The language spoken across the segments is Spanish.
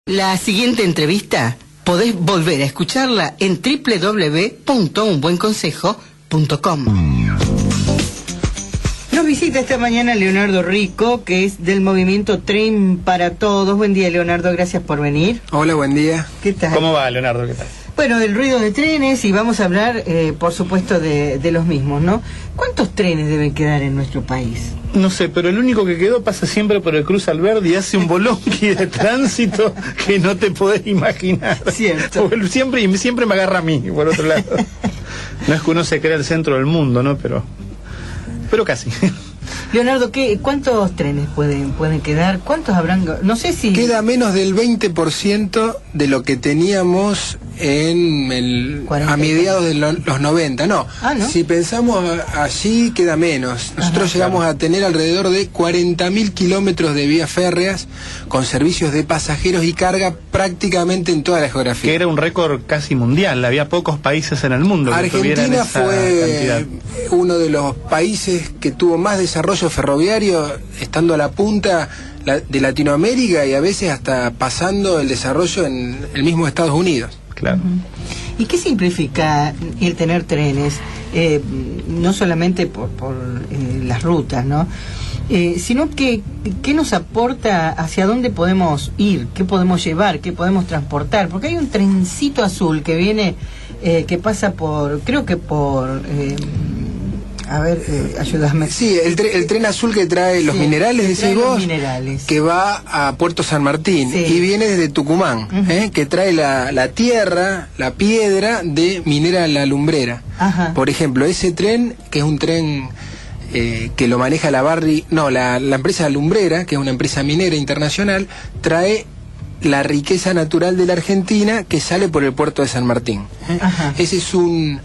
La siguiente entrevista podés volver a escucharla en www.unbuenconsejo.com. Nos visita esta mañana Leonardo Rico, que es del movimiento Tren para Todos. Buen día, Leonardo, gracias por venir. Hola, buen día. ¿Qué tal? ¿Cómo va, Leonardo? ¿Qué tal? Bueno, el ruido de trenes, y vamos a hablar, por supuesto, de los mismos, ¿no? ¿Cuántos trenes deben quedar en nuestro país? No sé, pero el único que quedó pasa siempre por el Cruz Alberdi y hace un bolonqui de tránsito que no te podés imaginar. Cierto. Siempre me agarra a mí, por otro lado. No es que uno se crea el centro del mundo, ¿no? Pero casi. Leonardo, ¿cuántos trenes pueden quedar? ¿Cuántos habrán? No sé si... Queda menos del 20% de lo que teníamos a mediados de los 90. No, ¿no? Si pensamos allí queda menos. Nosotros llegamos a tener alrededor de 40.000 kilómetros de vías férreas con servicios de pasajeros y carga prácticamente en toda la geografía. Que era un récord casi mundial. Había pocos países en el mundo que tuvieran Argentina esa fue cantidad. uno de los países que tuvo más desarrollo ferroviario, estando a la punta de Latinoamérica y a veces hasta pasando el desarrollo en el mismo Estados Unidos. Claro. ¿Y qué simplifica el tener trenes? No solamente por las rutas, ¿no? Sino que qué nos aporta, hacia dónde podemos ir, qué podemos llevar, qué podemos transportar, porque hay un trencito azul que viene, que pasa por, creo que por... ayúdame. Sí, el tren azul que trae los minerales, decís vos, que va a Puerto San Martín, sí, y viene desde Tucumán, que trae la tierra, la piedra de Minera La Lumbrera. Ajá. Por ejemplo, ese tren, que es un tren que lo maneja la empresa Lumbrera, que es una empresa minera internacional, trae la riqueza natural de la Argentina que sale por el puerto de San Martín. Ese es un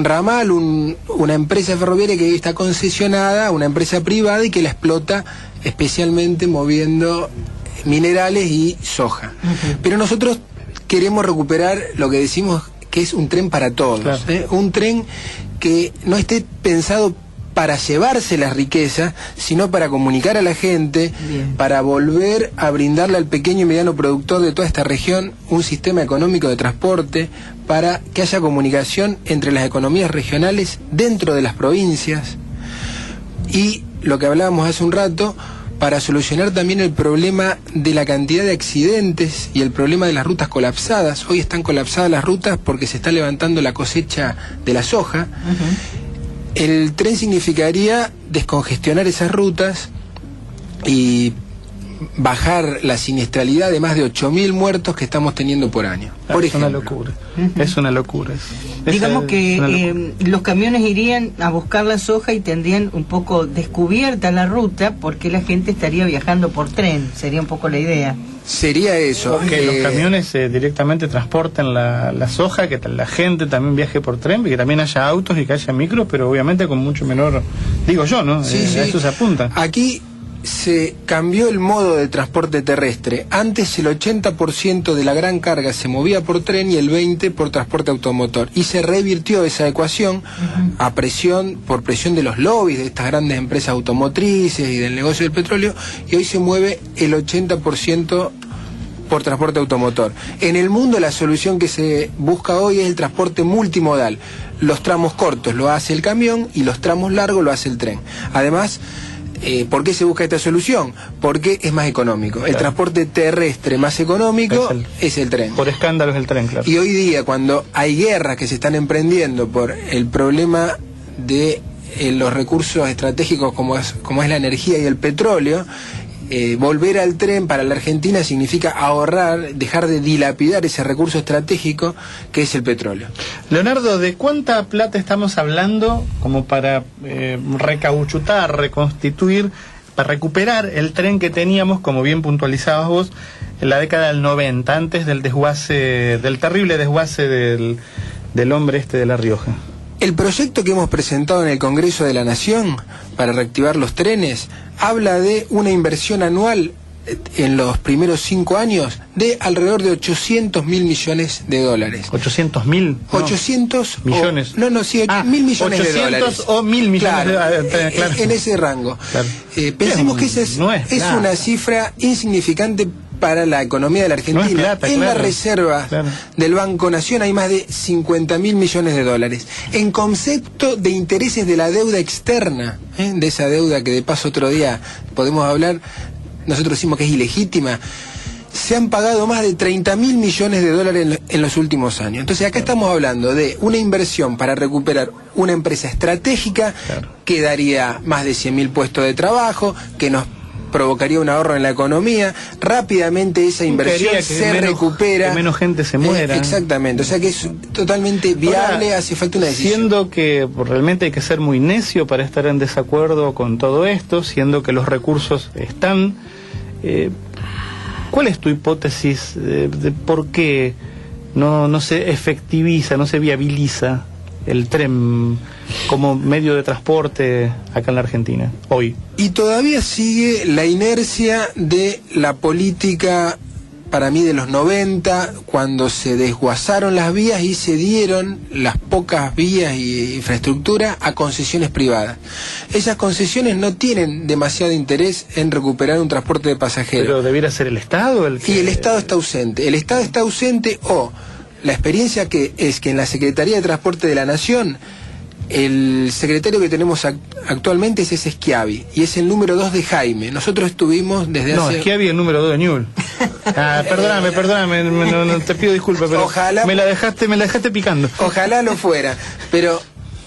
ramal, una empresa ferroviaria que está concesionada, una empresa privada y que la explota especialmente moviendo minerales y soja. Pero nosotros queremos recuperar lo que decimos que es un tren para todos, claro. Un tren que no esté pensado para llevarse las riquezas, sino para comunicar a la gente, bien, para volver a brindarle al pequeño y mediano productor de toda esta región un sistema económico de transporte, para que haya comunicación entre las economías regionales dentro de las provincias, y lo que hablábamos hace un rato, para solucionar también el problema de la cantidad de accidentes y el problema de las rutas colapsadas. Hoy están colapsadas las rutas porque se está levantando la cosecha de la soja. El tren significaría descongestionar esas rutas y bajar la siniestralidad de más de 8.000 muertos que estamos teniendo por año. Por ejemplo. Una locura. Es una locura. Digamos que los camiones irían a buscar la soja y tendrían un poco descubierta la ruta, porque la gente estaría viajando por tren. Sería un poco la idea. Sería eso. Que los camiones directamente transporten la soja, que la gente también viaje por tren, que también haya autos y que haya micros, pero obviamente con mucho menor, digo yo, ¿no? Sí, A eso se apunta. Aquí se cambió el modo de transporte terrestre. Antes el 80% de la gran carga se movía por tren y el 20% por transporte automotor. Y se revirtió esa ecuación por presión de los lobbies de estas grandes empresas automotrices y del negocio del petróleo, y hoy se mueve el 80% por transporte automotor. En el mundo la solución que se busca hoy es el transporte multimodal. Los tramos cortos lo hace el camión y los tramos largos lo hace el tren. Además, ¿por qué se busca esta solución? Porque es más económico. Claro. El transporte terrestre más económico es el tren. Por escándalo es el tren, claro. Y hoy día, cuando hay guerras que se están emprendiendo por el problema de los recursos estratégicos como es la energía y el petróleo, volver al tren para la Argentina significa ahorrar, dejar de dilapidar ese recurso estratégico que es el petróleo. Leonardo, ¿de cuánta plata estamos hablando como para recauchutar, reconstituir, para recuperar el tren que teníamos, como bien puntualizabas vos, en la década del 90, antes del terrible desguace del hombre de La Rioja? El proyecto que hemos presentado en el Congreso de la Nación para reactivar los trenes habla de una inversión anual en los primeros 5 años de alrededor de 800.000 millones de dólares. ¿800.000? 800 millones. No, 1.000 millones de dólares. 800 o 1.000 millones claro, de dólares. Claro. En ese rango. Claro. Pensemos que esa es una cifra insignificante para la economía de la Argentina. No es plata, en claro, la reserva del Banco Nación hay más de 50.000 millones de dólares. En concepto de intereses de la deuda externa, de esa deuda que de paso otro día podemos hablar, nosotros decimos que es ilegítima, se han pagado más de 30.000 millones de dólares en los últimos años. Entonces acá estamos hablando de una inversión para recuperar una empresa estratégica que daría más de 100.000 puestos de trabajo, que nos provocaría un ahorro en la economía. Rápidamente esa inversión se recupera, que menos gente se muera. Exactamente, o sea que es totalmente viable. Ahora, hace falta una decisión. Siendo que realmente hay que ser muy necio para estar en desacuerdo con todo esto, siendo que los recursos están, ¿cuál es tu hipótesis de por qué no se efectiviza, no se viabiliza el tren como medio de transporte acá en la Argentina, hoy? Y todavía sigue la inercia de la política, para mí, de los 90, cuando se desguazaron las vías y se dieron las pocas vías y infraestructura a concesiones privadas. Esas concesiones no tienen demasiado interés en recuperar un transporte de pasajeros. Pero debiera ser el Estado el que... Y el Estado está ausente. El Estado está ausente, o la experiencia que es que en la Secretaría de Transporte de la Nación, el secretario que tenemos actualmente es ese Schiavi, y es el número 2 de Jaime. Nosotros estuvimos desde hace... No, Schiavi es el número 2 de Newell. Perdóname, no, te pido disculpas, pero ojalá, me la dejaste picando. Ojalá lo fuera, pero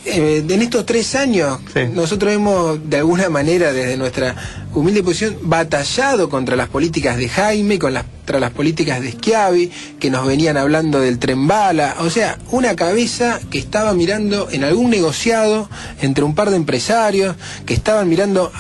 en estos 3 años nosotros hemos, de alguna manera, desde nuestra humilde posición, batallado contra las políticas de Jaime, contra las políticas de Schiavi, que nos venían hablando del tren bala. O sea, una cabeza que estaba mirando en algún negociado entre un par de empresarios, que estaban mirando,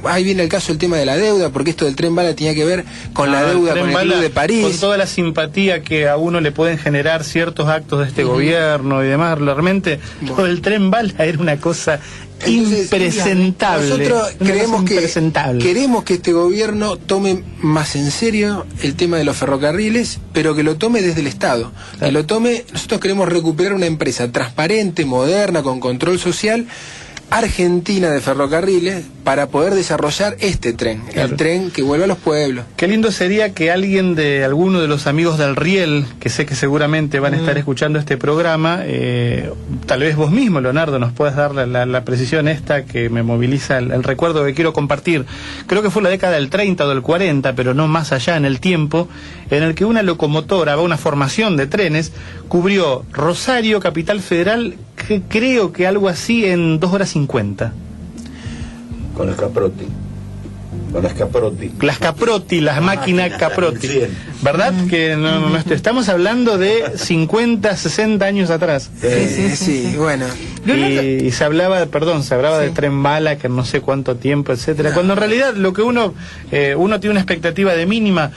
ahí viene el caso del tema de la deuda, porque esto del tren bala tenía que ver con la deuda con el Club de París. Con toda la simpatía que a uno le pueden generar ciertos actos de este gobierno y demás, realmente todo el tren bala era una cosa... Entonces, impresentable. Nosotros queremos que este gobierno tome más en serio el tema de los ferrocarriles, pero que lo tome desde el Estado. Que lo tome. Nosotros queremos recuperar una empresa transparente, moderna, con control social, argentina de ferrocarriles, para poder desarrollar este tren, el tren que vuelve a los pueblos. Qué lindo sería que alguno de los amigos del Riel, que sé que seguramente van a estar escuchando este programa, tal vez vos mismo, Leonardo, nos puedas dar la precisión esta que me moviliza el recuerdo que quiero compartir. Creo que fue la década del 30 o del 40, pero no más allá en el tiempo, en el que una locomotora, una formación de trenes, cubrió Rosario, Capital Federal, creo que algo así en 2 horas 50. Con las Caprotti. Las Caprotti, las máquinas Caprotti. ¿Verdad? Que estamos hablando de 50, 60 años atrás. Sí, bueno. Y se hablaba del tren bala, que no sé cuánto tiempo, etcétera. Cuando en realidad lo que uno tiene una expectativa de mínima,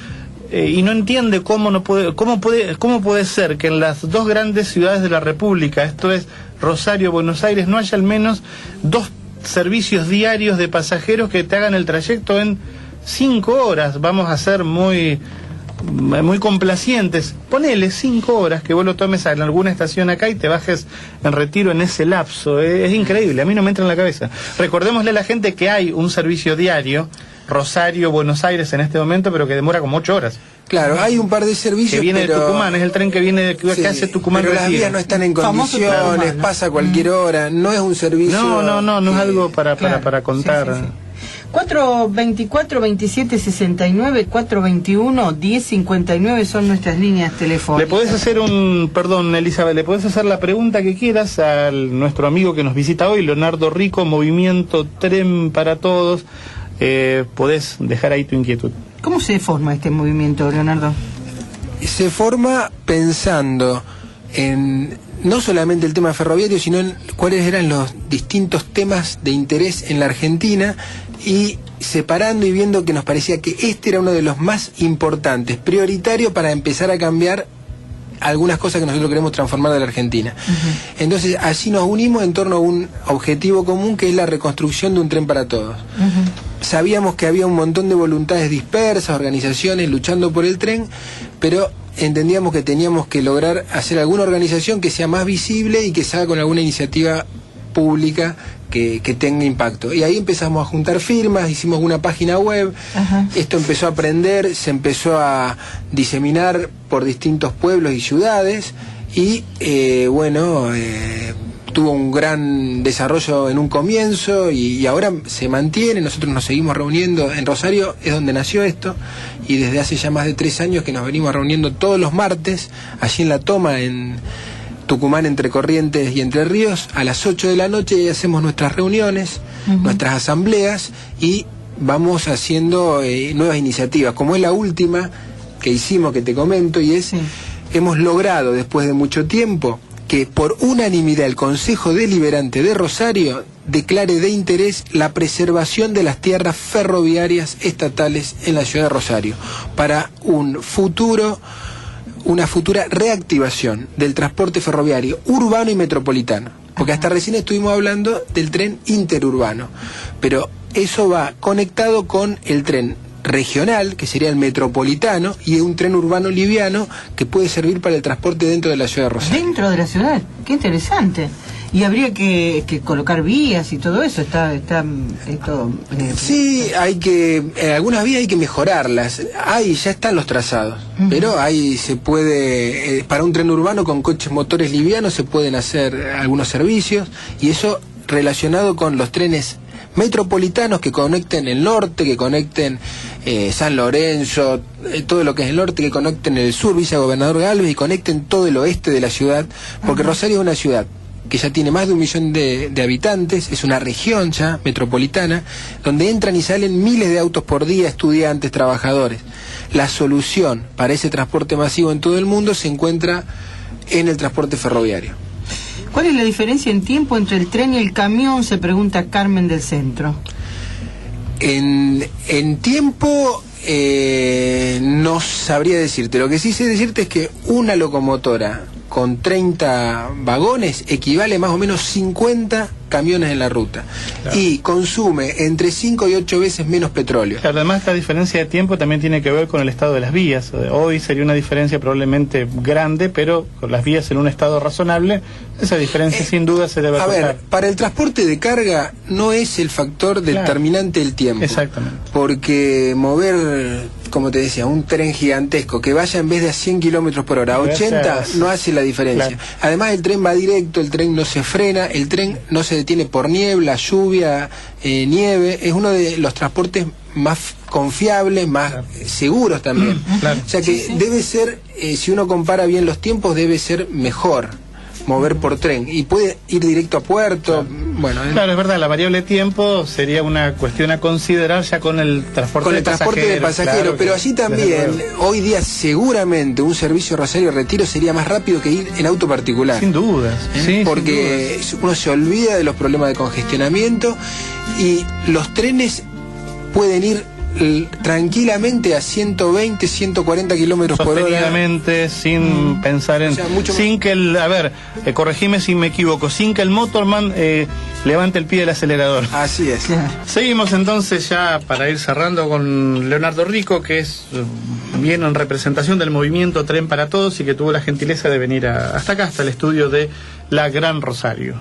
y no entiende cómo puede ser que en las 2 grandes ciudades de la República, esto es Rosario, Buenos Aires, no haya al menos 2 servicios diarios de pasajeros que te hagan el trayecto en 5 horas. Vamos a ser muy complacientes. Ponele 5 horas que vos lo tomes en alguna estación acá y te bajes en Retiro en ese lapso. Es increíble, a mí no me entra en la cabeza. Recordémosle a la gente que hay un servicio diario Rosario, Buenos Aires en este momento, pero que demora como 8 horas. Claro, hay un par de servicios que viene de Tucumán, es el tren que hace Tucumán. Pero las vías no están en condiciones, pasa a cualquier hora, no es un servicio... No es algo para contar. Sí. 424-2769, 421-1059 son nuestras líneas telefónicas. Le podés hacer perdón, Elizabeth, le podés hacer la pregunta que quieras a nuestro amigo que nos visita hoy, Leonardo Rico, Movimiento Tren para Todos. Podés dejar ahí tu inquietud. ¿Cómo se forma este movimiento, Leonardo? Se forma pensando en no solamente el tema ferroviario, sino en cuáles eran los distintos temas de interés en la Argentina, y separando y viendo que nos parecía que este era uno de los más importantes, prioritario para empezar a cambiar algunas cosas que nosotros queremos transformar de la Argentina. Entonces, así nos unimos en torno a un objetivo común, que es la reconstrucción de un tren para todos. Sabíamos que había un montón de voluntades dispersas, organizaciones luchando por el tren, pero entendíamos que teníamos que lograr hacer alguna organización que sea más visible y que se haga con alguna iniciativa pública que tenga impacto. Y ahí empezamos a juntar firmas, hicimos una página web. Ajá. Esto empezó a aprender, se empezó a diseminar por distintos pueblos y ciudades y tuvo un gran desarrollo en un comienzo y ahora se mantiene. Nosotros nos seguimos reuniendo en Rosario, es donde nació esto, y desde hace ya más de 3 años que nos venimos reuniendo todos los martes allí en La Toma, en Tucumán, entre Corrientes y Entre Ríos, a las 8 de la noche, y hacemos nuestras reuniones, nuestras asambleas, y vamos haciendo nuevas iniciativas, como es la última que hicimos, que te comento, y es, hemos logrado, después de mucho tiempo, que por unanimidad el Consejo Deliberante de Rosario declare de interés la preservación de las tierras ferroviarias estatales en la ciudad de Rosario, para una futura reactivación del transporte ferroviario urbano y metropolitano, porque hasta recién estuvimos hablando del tren interurbano, pero eso va conectado con el tren regional, que sería el metropolitano, y un tren urbano liviano que puede servir para el transporte dentro de la ciudad de Rosario. Dentro de la ciudad, qué interesante. Y habría que colocar vías y todo eso, está esto... Sí, algunas vías hay que mejorarlas. Ya están los trazados, pero ahí se puede, para un tren urbano con coches motores livianos se pueden hacer algunos servicios, y eso relacionado con los trenes metropolitanos que conecten el norte, que conecten San Lorenzo, todo lo que es el norte, que conecten el sur, Villa Gobernador Galvez, y conecten todo el oeste de la ciudad, porque Rosario es una ciudad que ya tiene más de 1 millón de habitantes, es una región ya metropolitana, donde entran y salen miles de autos por día, estudiantes, trabajadores. La solución para ese transporte masivo en todo el mundo se encuentra en el transporte ferroviario. ¿Cuál es la diferencia en tiempo entre el tren y el camión?, se pregunta Carmen del Centro. En tiempo no sabría decirte. Lo que sí sé decirte es que una locomotora con 30 vagones equivale más o menos 50 camiones en la ruta, claro, y consume entre 5 y 8 veces menos petróleo. Claro, además esta diferencia de tiempo también tiene que ver con el estado de las vías. Hoy sería una diferencia probablemente grande, pero con las vías en un estado razonable, esa diferencia sin duda se debe acortar. A ver, para el transporte de carga no es el factor determinante el tiempo. Exactamente. Porque mover, como te decía, un tren gigantesco que vaya en vez de a 100 kilómetros por hora a 80 no hace la diferencia. Claro. Además el tren va directo, el tren no se frena, el tren no se detiene por niebla, lluvia, nieve. Es uno de los transportes más confiables, más seguros también. Claro. O sea que debe ser, si uno compara bien los tiempos, debe ser mejor mover por tren, y puede ir directo a puerto. Claro. Bueno, claro, es verdad, la variable tiempo sería una cuestión a considerar ya con el transporte de pasajeros. Claro, pero allí también, hoy día seguramente un servicio Rosario Retiro sería más rápido que ir en auto particular. Sin dudas, sí, porque sin dudas. Uno se olvida de los problemas de congestionamiento, y los trenes pueden ir tranquilamente a 120, 140 kilómetros por hora. Sostenidamente, sin pensar en... O sea, sin que el... A ver, corregime si me equivoco, sin que el motorman levante el pie del acelerador. Así es. Seguimos entonces ya para ir cerrando con Leonardo Rico, que viene en representación del movimiento Tren para Todos y que tuvo la gentileza de venir hasta acá, hasta el estudio de la Gran Rosario.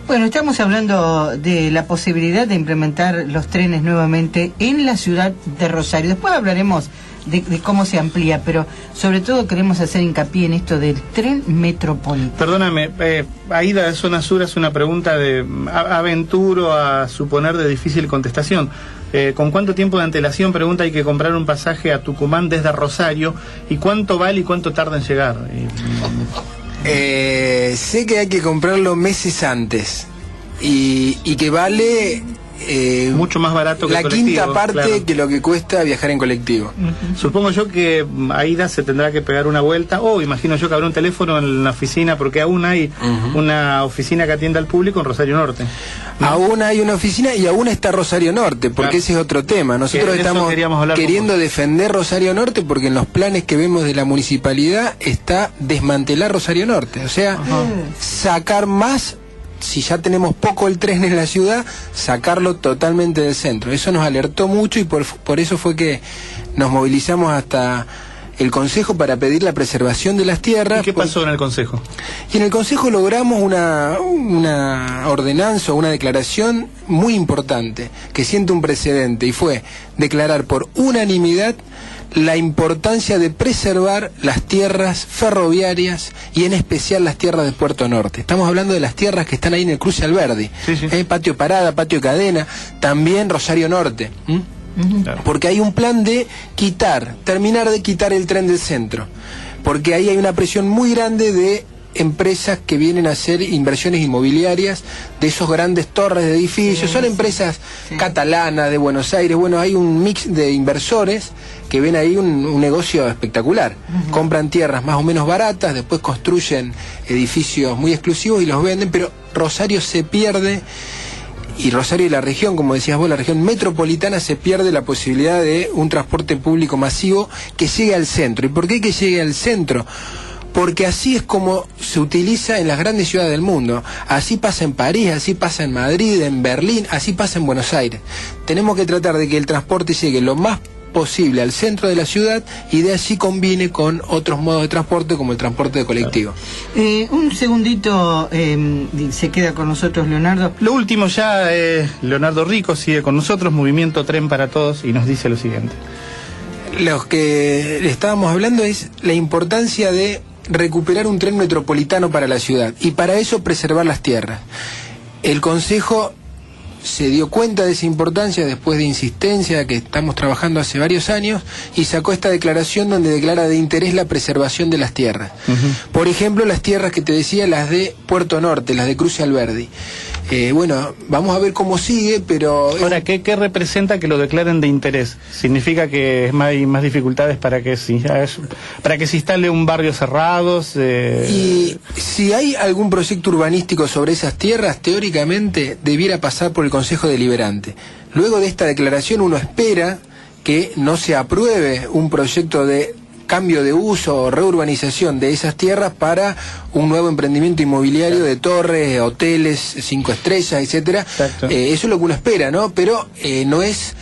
Bueno, estamos hablando de la posibilidad de implementar los trenes nuevamente en la ciudad de Rosario. Después hablaremos de cómo se amplía, pero sobre todo queremos hacer hincapié en esto del tren metropolitano. Perdóname, Aida de Zona Sur hace una pregunta de aventuro a suponer de difícil contestación. ¿Con cuánto tiempo de antelación, pregunta, hay que comprar un pasaje a Tucumán desde Rosario? ¿Y cuánto vale y cuánto tarda en llegar? Sé que hay que comprarlo meses antes y que vale mucho más barato que la el colectivo, quinta parte, claro, que lo que cuesta viajar en colectivo. Supongo yo que Aida se tendrá que pegar una vuelta, o imagino yo que habrá un teléfono en la oficina, porque aún hay una oficina que atienda al público en Rosario Norte, ¿no? Aún hay una oficina, y aún está Rosario Norte, porque claro, ese es otro tema. Nosotros estamos queriendo defender Rosario Norte, porque en los planes que vemos de la municipalidad está desmantelar Rosario Norte, o sea, sacar más. Si ya tenemos poco el tren en la ciudad, sacarlo totalmente del centro. Eso nos alertó mucho, y por eso fue que nos movilizamos hasta el Consejo para pedir la preservación de las tierras. ¿Y qué pasó en el Consejo? Y en el Consejo logramos una ordenanza, una declaración muy importante, que siente un precedente, y fue declarar por unanimidad la importancia de preservar las tierras ferroviarias y en especial las tierras de Puerto Norte. Estamos hablando de las tierras que están ahí en el cruce Alberdi, sí, sí. Patio Parada, Patio Cadena, también Rosario Norte. Claro. Porque hay un plan de terminar de quitar el tren del centro, porque ahí hay una presión muy grande de empresas que vienen a hacer inversiones inmobiliarias de esos grandes torres de edificios, son empresas catalanas de Buenos Aires. Bueno, hay un mix de inversores que ven ahí un negocio espectacular. Compran tierras más o menos baratas, después construyen edificios muy exclusivos y los venden, pero Rosario se pierde. Y Rosario y la región, como decías vos, la región metropolitana, se pierde la posibilidad de un transporte público masivo que llegue al centro. ¿Y por qué que llegue al centro? Porque así es como se utiliza en las grandes ciudades del mundo. Así pasa en París, así pasa en Madrid, en Berlín, así pasa en Buenos Aires. Tenemos que tratar de que el transporte llegue lo más posible al centro de la ciudad y de allí combine con otros modos de transporte como el transporte de colectivo. Un segundito, se queda con nosotros Leonardo. Lo último ya, Leonardo Rico sigue con nosotros, Movimiento Tren para Todos, y nos dice lo siguiente. Lo que le estábamos hablando es la importancia de recuperar un tren metropolitano para la ciudad y para eso preservar las tierras. El Consejo se dio cuenta de esa importancia después de insistencia que estamos trabajando hace varios años y sacó esta declaración donde declara de interés la preservación de las tierras. Por ejemplo, las tierras que te decía, las de Puerto Norte, las de Cruce Alberdi. Bueno, vamos a ver cómo sigue, pero... Ahora, ¿qué representa que lo declaren de interés? ¿Significa que hay más dificultades para que se instale un barrio cerrado? Y si hay algún proyecto urbanístico sobre esas tierras, teóricamente debiera pasar por el Consejo Deliberante. Luego de esta declaración uno espera que no se apruebe un proyecto de cambio de uso o reurbanización de esas tierras para un nuevo emprendimiento inmobiliario de torres, hoteles, 5 estrellas, etcétera. Eso es lo que uno espera, ¿no? Pero no es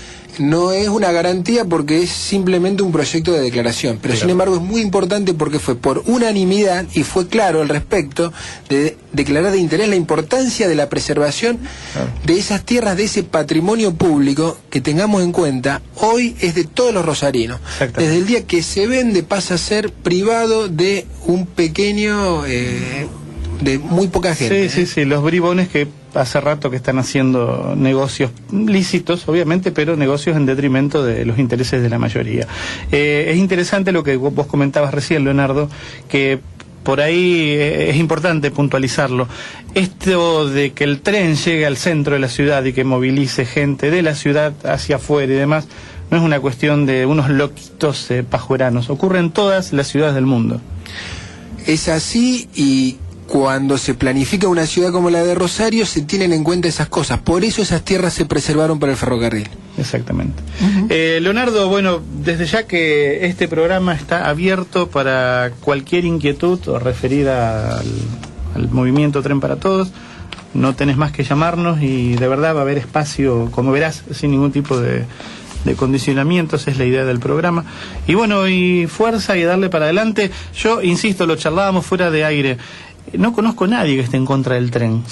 una garantía porque es simplemente un proyecto de declaración. Pero sin embargo es muy importante porque fue por unanimidad y fue claro al respecto de declarar de interés la importancia de la preservación de esas tierras, de ese patrimonio público que tengamos en cuenta, hoy es de todos los rosarinos. Desde el día que se vende pasa a ser privado de un pequeño... de muy poca gente. Sí, los bribones que hace rato que están haciendo negocios lícitos, obviamente, pero negocios en detrimento de los intereses de la mayoría. Es interesante lo que vos comentabas recién, Leonardo, que por ahí es importante puntualizarlo. Esto de que el tren llegue al centro de la ciudad y que movilice gente de la ciudad hacia afuera y demás, no es una cuestión de unos loquitos pajueranos. Ocurre en todas las ciudades del mundo. Es así, y cuando se planifica una ciudad como la de Rosario se tienen en cuenta esas cosas. Por eso esas tierras se preservaron para el ferrocarril. Exactamente. Leonardo, bueno, desde ya que este programa está abierto para cualquier inquietud o referida al movimiento Tren para Todos, no tenés más que llamarnos y de verdad va a haber espacio, como verás, sin ningún tipo de condicionamientos, es la idea del programa. Y bueno, y fuerza y darle para adelante. Yo insisto, lo charlábamos fuera de aire. No conozco a nadie que esté en contra del tren.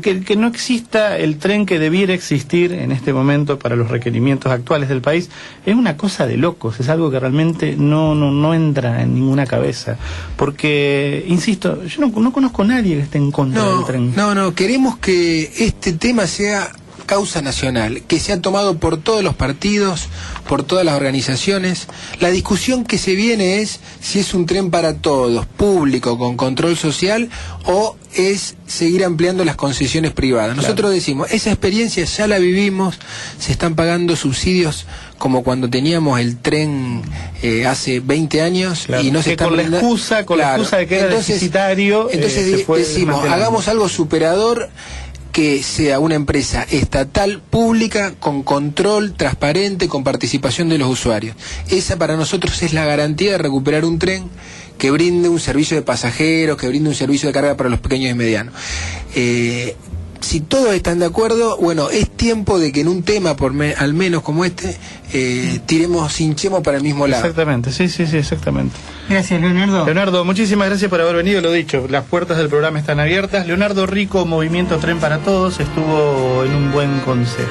Que no exista el tren que debiera existir en este momento para los requerimientos actuales del país es una cosa de locos, es algo que realmente no entra en ninguna cabeza. Porque, insisto, yo no conozco a nadie que esté en contra del tren. No, queremos que este tema sea causa nacional, que se ha tomado por todos los partidos, por todas las organizaciones. La discusión que se viene es si es un tren para todos, público, con control social, o es seguir ampliando las concesiones privadas. Nosotros decimos, esa experiencia ya la vivimos, se están pagando subsidios como cuando teníamos el tren hace 20 años y no se está con la excusa de que era deficitario. Entonces decimos, hagamos algo superador, que sea una empresa estatal, pública, con control transparente, con participación de los usuarios. Esa para nosotros es la garantía de recuperar un tren que brinde un servicio de pasajeros, que brinde un servicio de carga para los pequeños y medianos. si todos están de acuerdo, bueno, es tiempo de que en un tema, al menos como este, hinchemos para el mismo lado. Exactamente, sí, exactamente. Gracias, Leonardo. Leonardo, muchísimas gracias por haber venido, lo dicho, las puertas del programa están abiertas. Leonardo Rico, Movimiento Tren para Todos, estuvo en un buen consejo.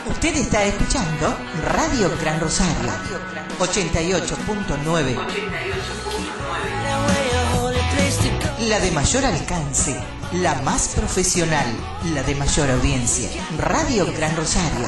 Usted está escuchando Radio Gran Rosario, 88.9. La de mayor alcance, la más profesional, la de mayor audiencia. Radio Gran Rosario.